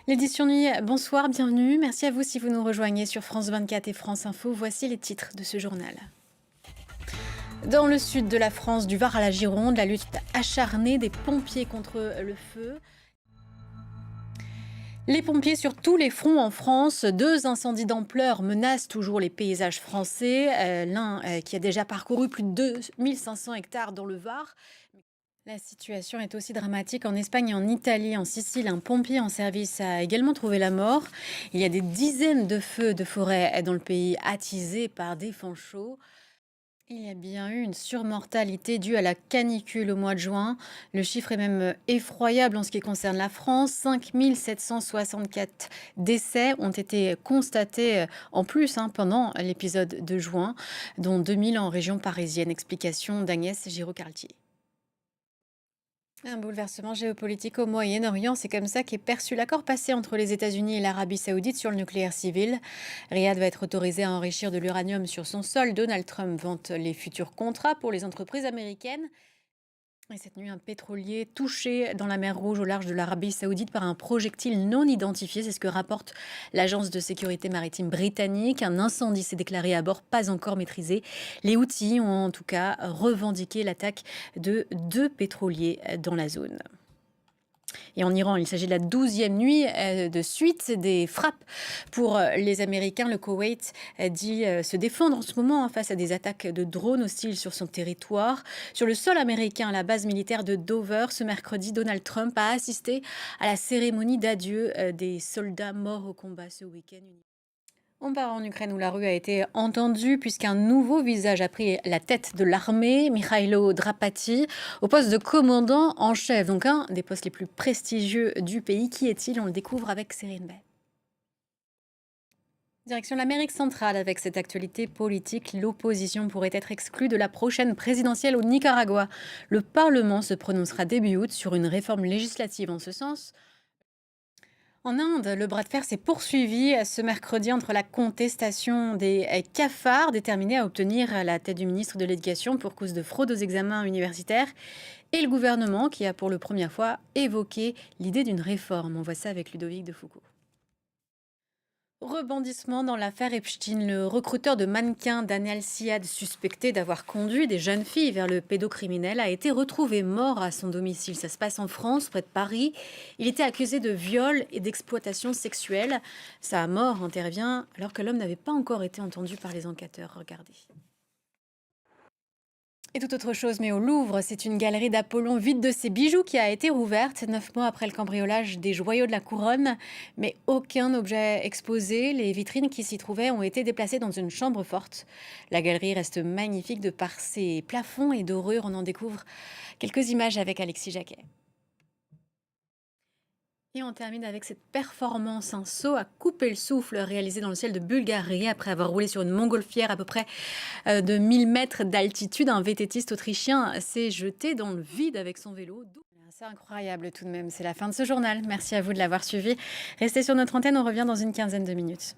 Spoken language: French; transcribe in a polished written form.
L'édition nuit, bonsoir, bienvenue. Merci à vous si vous nous rejoignez sur France 24 et France Info. Voici les titres de ce journal. Dans le sud de la France, du Var à la Gironde, la lutte acharnée des pompiers contre le feu. Les pompiers sur tous les fronts en France, deux incendies d'ampleur menacent toujours les paysages français. L'un qui a déjà parcouru plus de 2500 hectares dans le Var. La situation est aussi dramatique en Espagne et en Italie. En Sicile, un pompier en service a également trouvé la mort. Il y a des dizaines de feux de forêt dans le pays attisés par des vents chauds. Il y a bien eu une surmortalité due à la canicule au mois de juin. Le chiffre est même effroyable en ce qui concerne la France. 5 764 décès ont été constatés en plus pendant l'épisode de juin, dont 2000 en région parisienne. Explication d'Agnès Giraud-Cartier. Un bouleversement géopolitique au Moyen-Orient, c'est comme ça qu'est perçu l'accord passé entre les États-Unis et l'Arabie saoudite sur le nucléaire civil. Riyad va être autorisé à enrichir de l'uranium sur son sol. Donald Trump vante les futurs contrats pour les entreprises américaines. Et cette nuit, un pétrolier touché dans la mer Rouge au large de l'Arabie saoudite par un projectile non identifié. C'est ce que rapporte l'agence de sécurité maritime britannique. Un incendie s'est déclaré à bord, pas encore maîtrisé. Les Houthis ont en tout cas revendiqué l'attaque de deux pétroliers dans la zone. Et en Iran, il s'agit de la 12e nuit de suite des frappes pour les Américains. Le Koweït dit se défendre en ce moment face à des attaques de drones hostiles sur son territoire. Sur le sol américain, à la base militaire de Dover, ce mercredi, Donald Trump a assisté à la cérémonie d'adieu des soldats morts au combat ce week-end. On part en Ukraine où la rue a été entendue puisqu'un nouveau visage a pris la tête de l'armée, Mikhailo Drapati, au poste de commandant en chef, donc un des postes les plus prestigieux du pays. Qui est-il? On le découvre avec Cyrine Bay. Direction l'Amérique centrale avec cette actualité politique, l'opposition pourrait être exclue de la prochaine présidentielle au Nicaragua. Le Parlement se prononcera début août sur une réforme législative en ce sens. En Inde, le bras de fer s'est poursuivi ce mercredi entre la contestation des cafards déterminés à obtenir la tête du ministre de l'Éducation pour cause de fraude aux examens universitaires et le gouvernement qui a pour la première fois évoqué l'idée d'une réforme. On voit ça avec Ludovic de Foucault. Rebondissement dans l'affaire Epstein. Le recruteur de mannequins Daniel Siad, suspecté d'avoir conduit des jeunes filles vers le pédocriminel, a été retrouvé mort à son domicile. Ça se passe en France, près de Paris. Il était accusé de viol et d'exploitation sexuelle. Sa mort intervient alors que l'homme n'avait pas encore été entendu par les enquêteurs. Regardez. Et tout autre chose, mais au Louvre, c'est une galerie d'Apollon vide de ses bijoux qui a été rouverte 9 mois après le cambriolage des joyaux de la couronne. Mais aucun objet exposé. Les vitrines qui s'y trouvaient ont été déplacées dans une chambre forte. La galerie reste magnifique de par ses plafonds et dorures. On en découvre quelques images avec Alexis Jacquet. Et on termine avec cette performance, un saut à couper le souffle réalisé dans le ciel de Bulgarie après avoir roulé sur une montgolfière à peu près de 1000 mètres d'altitude. Un vététiste autrichien s'est jeté dans le vide avec son vélo. C'est incroyable tout de même, c'est la fin de ce journal. Merci à vous de l'avoir suivi. Restez sur notre antenne, on revient dans une quinzaine de minutes.